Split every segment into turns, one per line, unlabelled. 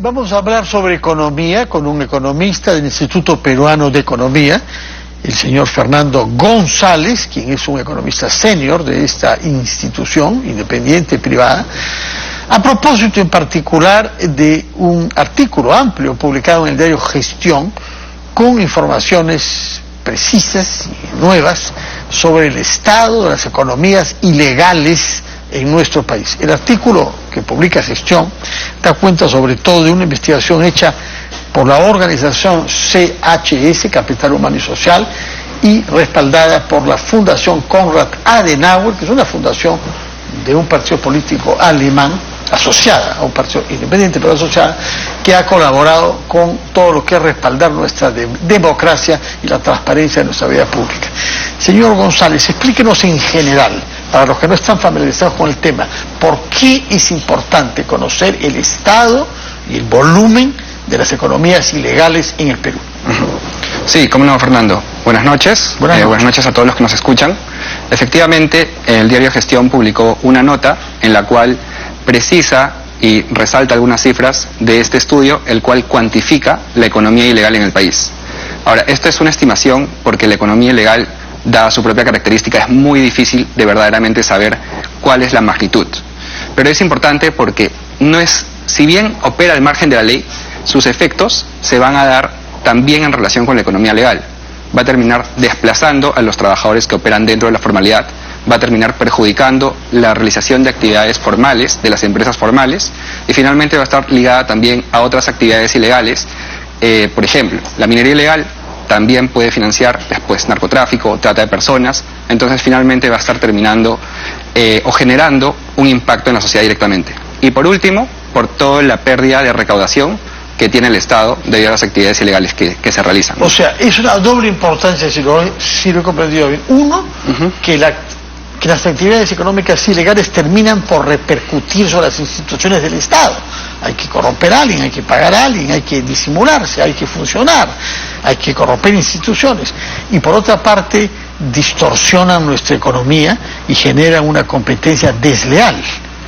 Vamos a hablar sobre economía con un economista del Instituto Peruano de Economía, el señor Fernando González, quien es un economista senior de esta institución independiente privada, a propósito en particular de un artículo amplio publicado en el diario Gestión con informaciones precisas y nuevas sobre el estado de las economías ilegales en nuestro país. El artículo que publica Gestión da cuenta sobre todo de una investigación hecha por la organización CHS, Capital Humano y Social, y respaldada por la Fundación Konrad Adenauer, que es una fundación de un partido político alemán, asociada a un partido independiente, pero asociada, que ha colaborado con todo lo que es respaldar nuestra democracia y la transparencia de nuestra vida pública. Señor González, explíquenos en general, para los que no están familiarizados con el tema, ¿por qué es importante conocer el estado y el volumen de las economías ilegales en el Perú?
Sí, cómo no, Fernando. Buenas noches. Buenas noches a todos los que nos escuchan. Efectivamente, el diario Gestión publicó una nota en la cual precisa y resalta algunas cifras de este estudio, el cual cuantifica la economía ilegal en el país. Ahora, esto es una estimación porque la economía ilegal, dada su propia característica, es muy difícil de verdaderamente saber cuál es la magnitud. Pero es importante porque si bien opera al margen de la ley, sus efectos se van a dar también en relación con la economía legal. Va a terminar desplazando a los trabajadores que operan dentro de la formalidad, va a terminar perjudicando la realización de actividades formales, de las empresas formales, y finalmente va a estar ligada también a otras actividades ilegales. Por ejemplo, la minería ilegal también puede financiar después narcotráfico, trata de personas, entonces finalmente va a estar terminando o generando un impacto en la sociedad directamente. Y por último, por toda la pérdida de recaudación que tiene el Estado debido a las actividades ilegales que se realizan.
O sea, es una doble importancia, si lo he comprendido bien. Uno, que las actividades económicas ilegales terminan por repercutir sobre las instituciones del Estado. Hay que corromper a alguien, hay que pagar a alguien, hay que disimularse, hay que funcionar, hay que corromper instituciones. Y por otra parte, distorsionan nuestra economía y generan una competencia desleal.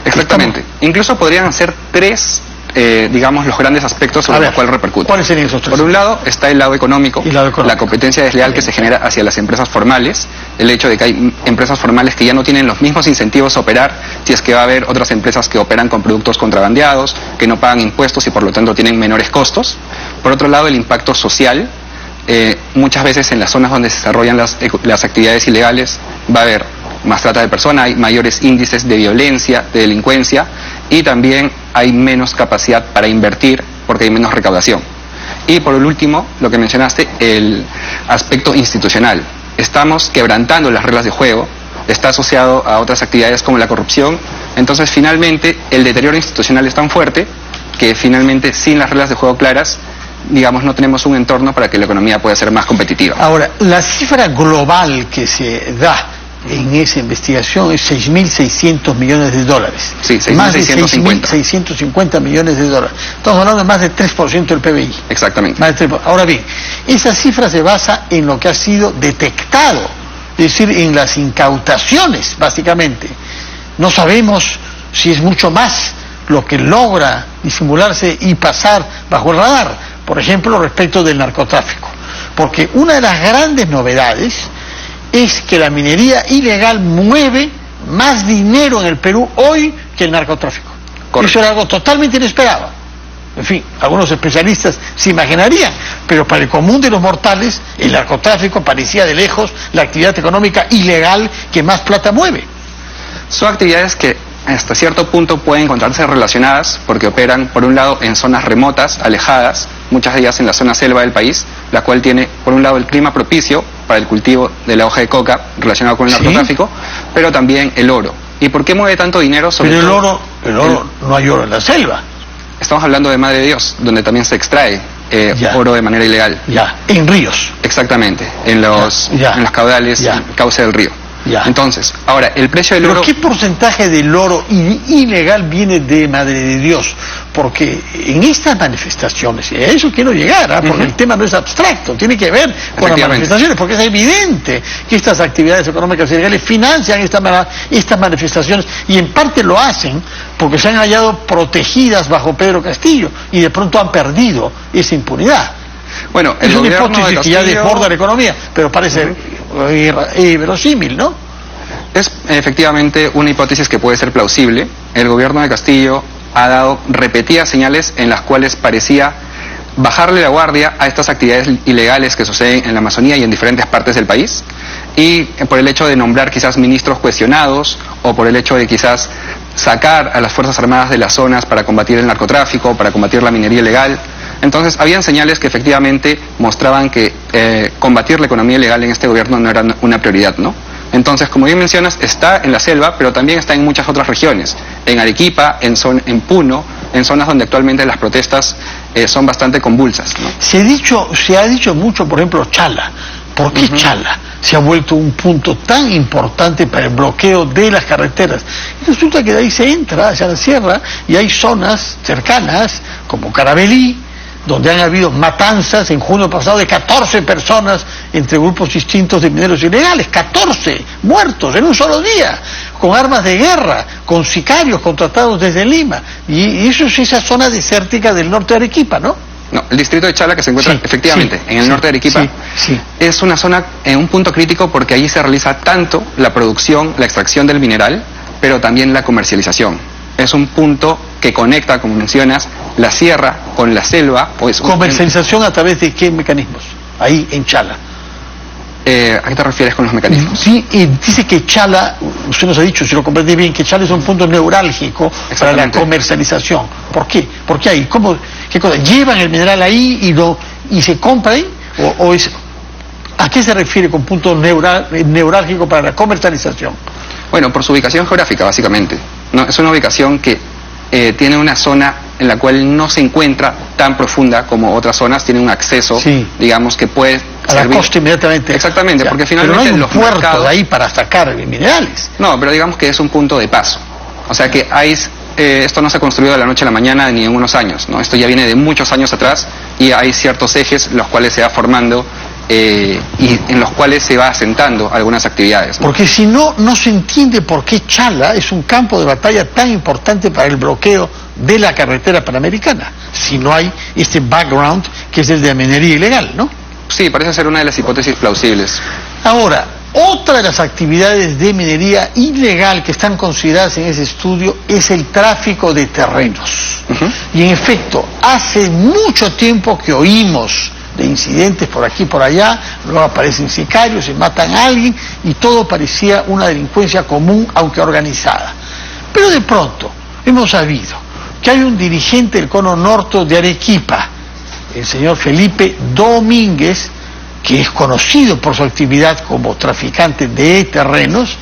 Exactamente. Incluso podrían ser tres, los grandes aspectos sobre los cuales repercuten.
¿Cuáles serían esos tres?
Por un lado está el lado económico, la competencia desleal que se genera hacia las empresas formales, el hecho de que hay empresas formales que ya no tienen los mismos incentivos a operar, si es que va a haber otras empresas que operan con productos contrabandeados, que no pagan impuestos y por lo tanto tienen menores costos. Por otro lado, el impacto social. Muchas veces en las zonas donde se desarrollan las actividades ilegales va a haber más trata de personas, hay mayores índices de violencia, de delincuencia, y también hay menos capacidad para invertir porque hay menos recaudación. Y por último, lo que mencionaste, el aspecto institucional. Estamos quebrantando las reglas de juego, está asociado a otras actividades como la corrupción, entonces finalmente el deterioro institucional es tan fuerte que finalmente sin las reglas de juego claras, no tenemos un entorno para que la economía pueda ser más competitiva.
Ahora, la cifra global que se da en esa investigación es 6.600 millones de dólares.
Sí, 6.650.
Más de 6.650 millones de dólares. Estamos hablando de más de 3% del PBI.
Exactamente.
Más de 3%. Ahora bien, esa cifra se basa en lo que ha sido detectado, es decir, en las incautaciones, básicamente. No sabemos si es mucho más lo que logra disimularse y pasar bajo el radar, por ejemplo, respecto del narcotráfico. Porque una de las grandes novedades es que la minería ilegal mueve más dinero en el Perú hoy que el narcotráfico. Correcto. Eso era algo totalmente inesperado. En fin, algunos especialistas se imaginarían, pero para el común de los mortales, el narcotráfico parecía de lejos la actividad económica ilegal que más plata mueve.
Son actividades que hasta cierto punto pueden encontrarse relacionadas porque operan, por un lado, en zonas remotas, alejadas, muchas de ellas en la zona selva del país, la cual tiene, por un lado, el clima propicio para el cultivo de la hoja de coca relacionado con el narcotráfico, pero también el oro. ¿Y por qué mueve tanto dinero?
Pero el oro, no hay oro en la selva.
Estamos hablando de Madre de Dios, donde también se extrae oro de manera ilegal.
En ríos.
Exactamente, en los caudales, el cauce del río.
Ya.
Entonces, ahora, el precio del oro...
¿Pero qué porcentaje del oro ilegal viene de Madre de Dios? Porque en estas manifestaciones, y a eso quiero llegar, porque el tema no es abstracto, tiene que ver con las manifestaciones, porque es evidente que estas actividades económicas ilegales financian estas manifestaciones, y en parte lo hacen porque se han hallado protegidas bajo Pedro Castillo, y de pronto han perdido esa impunidad.
Bueno,
es una hipótesis que ya desborda la economía, pero parece verosímil, ¿no?
Es efectivamente una hipótesis que puede ser plausible. El gobierno de Castillo ha dado repetidas señales en las cuales parecía bajarle la guardia a estas actividades ilegales que suceden en la Amazonía y en diferentes partes del país, y por el hecho de nombrar quizás ministros cuestionados, o por el hecho de quizás sacar a las Fuerzas Armadas de las zonas para combatir el narcotráfico, para combatir la minería ilegal. Entonces, habían señales que efectivamente mostraban que combatir la economía ilegal en este gobierno no era una prioridad, ¿no? Entonces, como bien mencionas, está en la selva, pero también está en muchas otras regiones, en Arequipa, en Puno, en zonas donde actualmente las protestas son bastante convulsas, ¿no?
Se ha dicho mucho, por ejemplo, Chala. ¿Por qué Chala se ha vuelto un punto tan importante para el bloqueo de las carreteras? Y resulta que de ahí se entra hacia la sierra y hay zonas cercanas, como Carabelí, donde han habido matanzas en junio pasado de 14 personas entre grupos distintos de mineros ilegales, 14 muertos en un solo día, con armas de guerra, con sicarios contratados desde Lima. Y eso es esa zona desértica del norte de Arequipa, ¿no?
No, el distrito de Chala, que se encuentra efectivamente en el norte de Arequipa, es una zona en un punto crítico porque allí se realiza tanto la producción, la extracción del mineral, pero también la comercialización. Es un punto que conecta, como mencionas, la sierra con la selva.
¿Comercialización a través de qué mecanismos? Ahí en Chala.
¿A qué te refieres con los mecanismos?
Sí, dice que Chala, usted nos ha dicho, si lo comprende bien, que Chala es un punto neurálgico para la comercialización. ¿Por qué? ¿Por qué ahí? ¿Qué cosa? ¿Llevan el mineral ahí y se compra ahí? ¿A qué se refiere con punto neurálgico para la comercialización?
Bueno, por su ubicación geográfica, básicamente. No, es una ubicación que tiene una zona en la cual no se encuentra tan profunda como otras zonas, tiene un acceso, digamos, que puede
a la costa inmediatamente.
Exactamente, porque finalmente
pero no hay un puerto
mercados
de ahí para sacar minerales.
No, pero digamos que es un punto de paso. O sea que esto no se construyó de la noche a la mañana ni en unos años, ¿no? Esto ya viene de muchos años atrás y hay ciertos ejes los cuales se va formando y en los cuales se va asentando algunas actividades, ¿no?
Porque si no, no se entiende por qué Chala es un campo de batalla tan importante para el bloqueo de la carretera panamericana, si no hay este background que es el de la minería ilegal, ¿no?
Sí, parece ser una de las hipótesis plausibles.
Ahora, otra de las actividades de minería ilegal que están consideradas en ese estudio es el tráfico de terrenos. Y en efecto, hace mucho tiempo que oímos de incidentes por aquí y por allá, luego aparecen sicarios, se matan a alguien y todo parecía una delincuencia común, aunque organizada. Pero de pronto hemos sabido que hay un dirigente del cono norte de Arequipa, el señor Felipe Domínguez, que es conocido por su actividad como traficante de terrenos,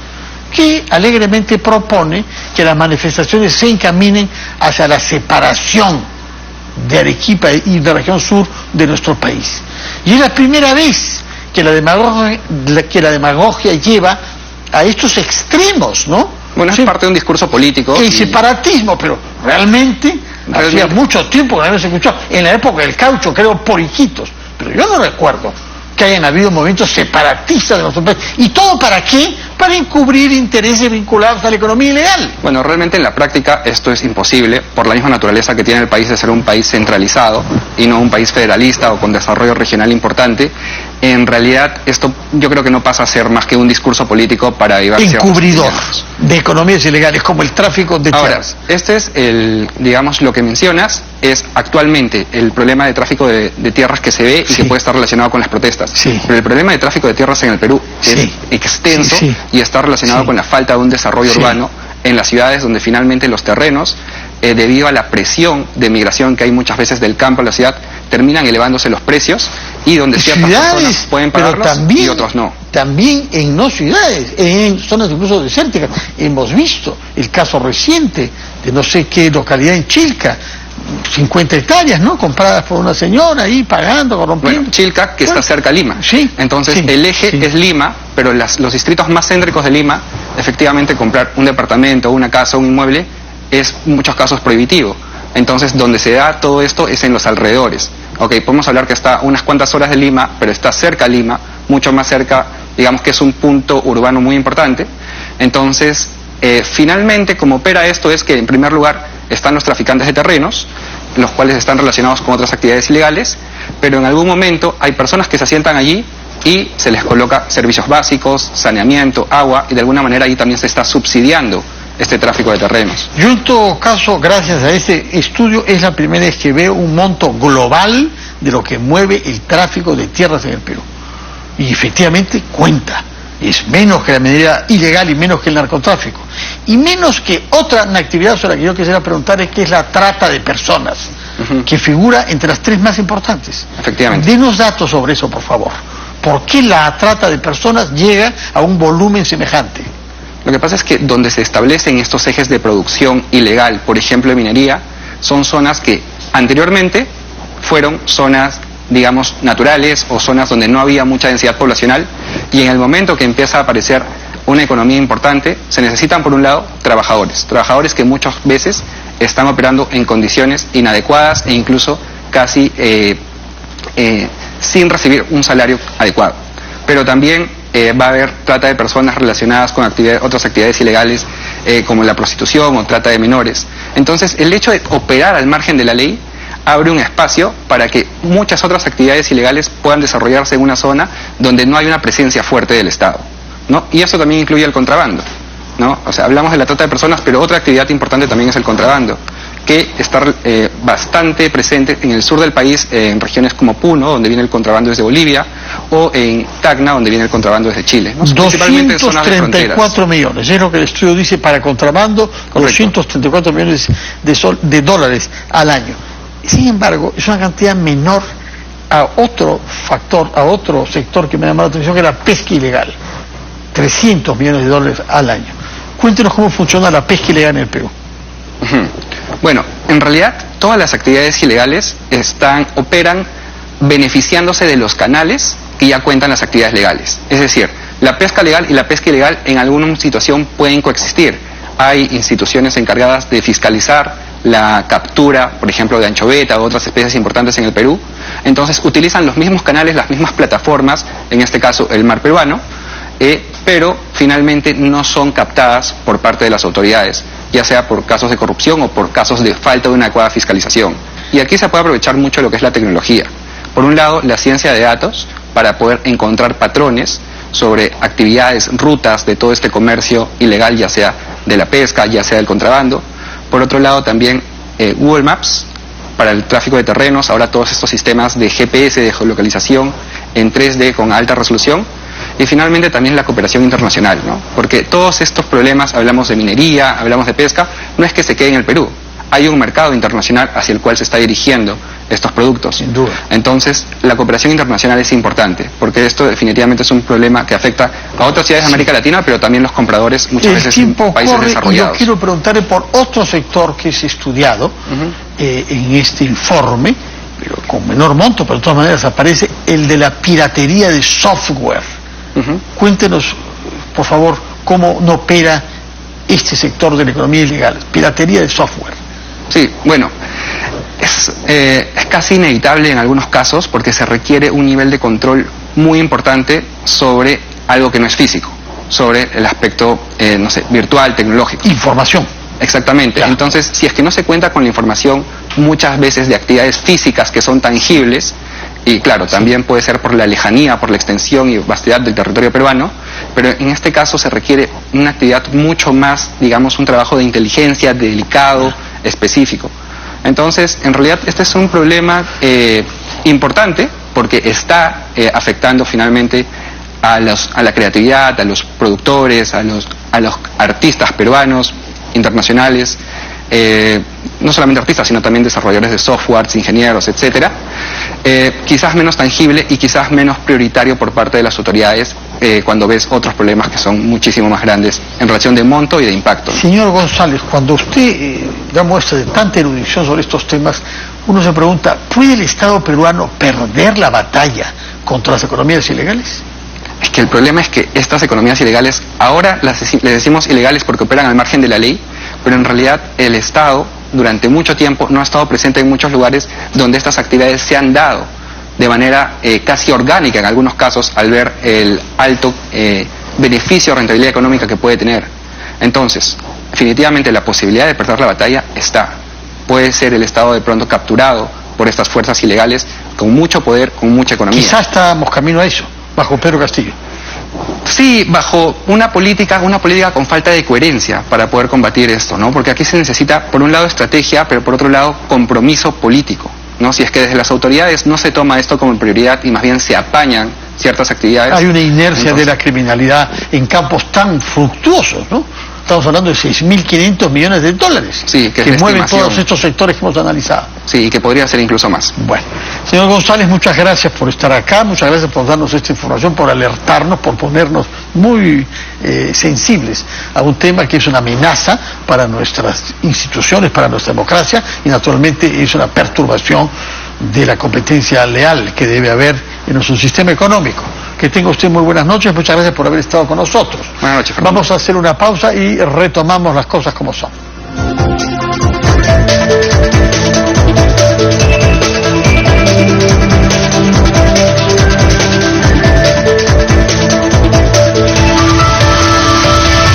que alegremente propone que las manifestaciones se encaminen hacia la separación de Arequipa y de la región sur de nuestro país. Y es la primera vez que la demagogia lleva a estos extremos, ¿no?
Bueno, es parte de un discurso político.
El separatismo, pero realmente hacía mucho tiempo que no habíamos escuchado. En la época del caucho, creo, poliquitos. Pero yo no recuerdo que hayan habido movimientos separatistas de nuestro país. ¿Y todo para qué? Para encubrir intereses vinculados a la economía ilegal.
Bueno, realmente en la práctica esto es imposible por la misma naturaleza que tiene el país de ser un país centralizado y no un país federalista o con desarrollo regional importante. En realidad esto yo creo que no pasa a ser más que un discurso político para evitar
encubridor de economías ilegales como el tráfico de tierras.
Ahora, este es digamos, lo que mencionas es actualmente el problema de tráfico de tierras que se ve y que puede estar relacionado con las protestas. Pero el problema de tráfico de tierras en el Perú es extenso y está relacionado con la falta de un desarrollo urbano en las ciudades donde finalmente los terrenos, debido a la presión de migración que hay muchas veces del campo a la ciudad, terminan elevándose los precios y donde ciertas personas pueden pagarlos y otros no.
También en no ciudades, en zonas incluso desérticas. Hemos visto el caso reciente de no sé qué localidad en Chilca, 50 hectáreas, ¿no? Compradas por una señora ahí, pagando, corrompiendo.
Bueno, Chilca, que está cerca a Lima. Entonces, el eje es Lima, pero los distritos más céntricos de Lima, efectivamente comprar un departamento, una casa, un inmueble, es en muchos casos prohibitivo. Entonces, donde se da todo esto es en los alrededores. Ok, podemos hablar que está a unas cuantas horas de Lima, pero está cerca a Lima, mucho más cerca, digamos que es un punto urbano muy importante. Entonces, finalmente, como opera esto es que, en primer lugar, están los traficantes de terrenos, los cuales están relacionados con otras actividades ilegales, pero en algún momento hay personas que se asientan allí y se les coloca servicios básicos, saneamiento, agua, y de alguna manera ahí también se está subsidiando este tráfico de terrenos.
Yo en todo caso, gracias a este estudio, es la primera vez que veo un monto global de lo que mueve el tráfico de tierras en el Perú. Y efectivamente cuenta. Es menos que la medida ilegal y menos que el narcotráfico. Y menos que otra actividad sobre la que yo quisiera preguntar es que es la trata de personas, que figura entre las tres más importantes.
Efectivamente.
Denos datos sobre eso, por favor. ¿Por qué la trata de personas llega a un volumen semejante?
Lo que pasa es que donde se establecen estos ejes de producción ilegal, por ejemplo de minería, son zonas que anteriormente fueron zonas, digamos, naturales o zonas donde no había mucha densidad poblacional, y en el momento que empieza a aparecer una economía importante, se necesitan por un lado trabajadores que muchas veces están operando en condiciones inadecuadas e incluso casi sin recibir un salario adecuado. Pero también va a haber trata de personas relacionadas con otras actividades ilegales como la prostitución o trata de menores. Entonces, el hecho de operar al margen de la ley abre un espacio para que muchas otras actividades ilegales puedan desarrollarse en una zona donde no hay una presencia fuerte del Estado, ¿no? Y eso también incluye el contrabando, ¿no? O sea, hablamos de la trata de personas, pero otra actividad importante también es el contrabando, que está bastante presente en el sur del país, en regiones como Puno, donde viene el contrabando desde Bolivia, o en Tacna, donde viene el contrabando desde Chile, ¿no?
234 millones, es lo que el estudio dice para contrabando, con 234 millones de dólares al año. Sin embargo, es una cantidad menor a otro factor, a otro sector que me llama la atención, que es la pesca ilegal. 300 millones de dólares al año. Cuéntenos cómo funciona la pesca ilegal en el Perú.
Bueno, en realidad todas las actividades ilegales operan beneficiándose de los canales que ya cuentan las actividades legales. Es decir, la pesca legal y la pesca ilegal en alguna situación pueden coexistir. Hay instituciones encargadas de fiscalizar la captura, por ejemplo, de anchoveta o otras especies importantes en el Perú. Entonces utilizan los mismos canales, las mismas plataformas, en este caso el mar peruano, pero finalmente no son captadas por parte de las autoridades, ya sea por casos de corrupción o por casos de falta de una adecuada fiscalización. Y aquí se puede aprovechar mucho lo que es la tecnología. Por un lado, la ciencia de datos, para poder encontrar patrones sobre actividades, rutas de todo este comercio ilegal, ya sea de la pesca, ya sea del contrabando. Por otro lado, también Google Maps para el tráfico de terrenos, ahora todos estos sistemas de GPS, de geolocalización en 3D con alta resolución. Y finalmente también la cooperación internacional, ¿no? Porque todos estos problemas, hablamos de minería, hablamos de pesca, no es que se quede en el Perú. Hay un mercado internacional hacia el cual se está dirigiendo estos productos.
Sin duda.
Entonces, la cooperación internacional es importante, porque esto definitivamente es un problema que afecta a otras ciudades de América Latina, pero también los compradores muchas veces en países desarrollados.
Yo quiero preguntarle por otro sector que es estudiado en este informe, pero con menor monto, pero de todas maneras aparece el de la piratería de software. Cuéntenos, por favor, cómo no opera este sector de la economía ilegal, piratería de software.
Sí, bueno, es casi inevitable en algunos casos porque se requiere un nivel de control muy importante sobre algo que no es físico, sobre el aspecto, no sé, virtual, tecnológico.
Información.
Exactamente. Claro. Entonces, si es que no se cuenta con la información muchas veces de actividades físicas que son tangibles, y claro, también puede ser por la lejanía, por la extensión y vastedad del territorio peruano, pero en este caso se requiere una actividad mucho más, digamos, un trabajo de inteligencia, delicado, específico. Entonces, en realidad, este es un problema importante porque está afectando finalmente a la creatividad, a los productores, a los artistas peruanos, internacionales, no solamente artistas, sino también desarrolladores de softwares, ingenieros, etcétera. Quizás menos tangible y quizás menos prioritario por parte de las autoridades cuando ves otros problemas que son muchísimo más grandes en relación de monto y de impacto.
Señor González, cuando usted da muestra de tanta erudición sobre estos temas, uno se pregunta, ¿puede el Estado peruano perder la batalla contra las economías ilegales?
Es que el problema es que estas economías ilegales, ahora les decimos ilegales porque operan al margen de la ley, pero en realidad el Estado durante mucho tiempo no ha estado presente en muchos lugares donde estas actividades se han dado de manera casi orgánica en algunos casos, al ver el alto beneficio o rentabilidad económica que puede tener. Entonces, definitivamente la posibilidad de perder la batalla está. Puede ser el Estado de pronto capturado por estas fuerzas ilegales con mucho poder, con mucha economía.
Quizás estamos camino a eso, bajo Pedro Castillo.
Sí, bajo una política con falta de coherencia para poder combatir esto, ¿no? Porque aquí se necesita, por un lado, estrategia, pero por otro lado, compromiso político, ¿no? Si es que desde las autoridades no se toma esto como prioridad y más bien se apañan ciertas actividades.
Hay una inercia de la criminalidad en campos tan fructuosos, ¿no? Estamos hablando de 6.500 millones de dólares,
sí, que
mueven todos estos sectores que hemos analizado.
Sí, y que podría ser incluso más.
Bueno, señor González, muchas gracias por estar acá, muchas gracias por darnos esta información, por alertarnos, por ponernos muy sensibles a un tema que es una amenaza para nuestras instituciones, para nuestra democracia, y naturalmente es una perturbación de la competencia leal que debe haber en nuestro sistema económico. Que tenga usted muy buenas noches, muchas gracias por haber estado con nosotros.
Buenas noches, Fernando.
Vamos a hacer una pausa y retomamos las cosas como son.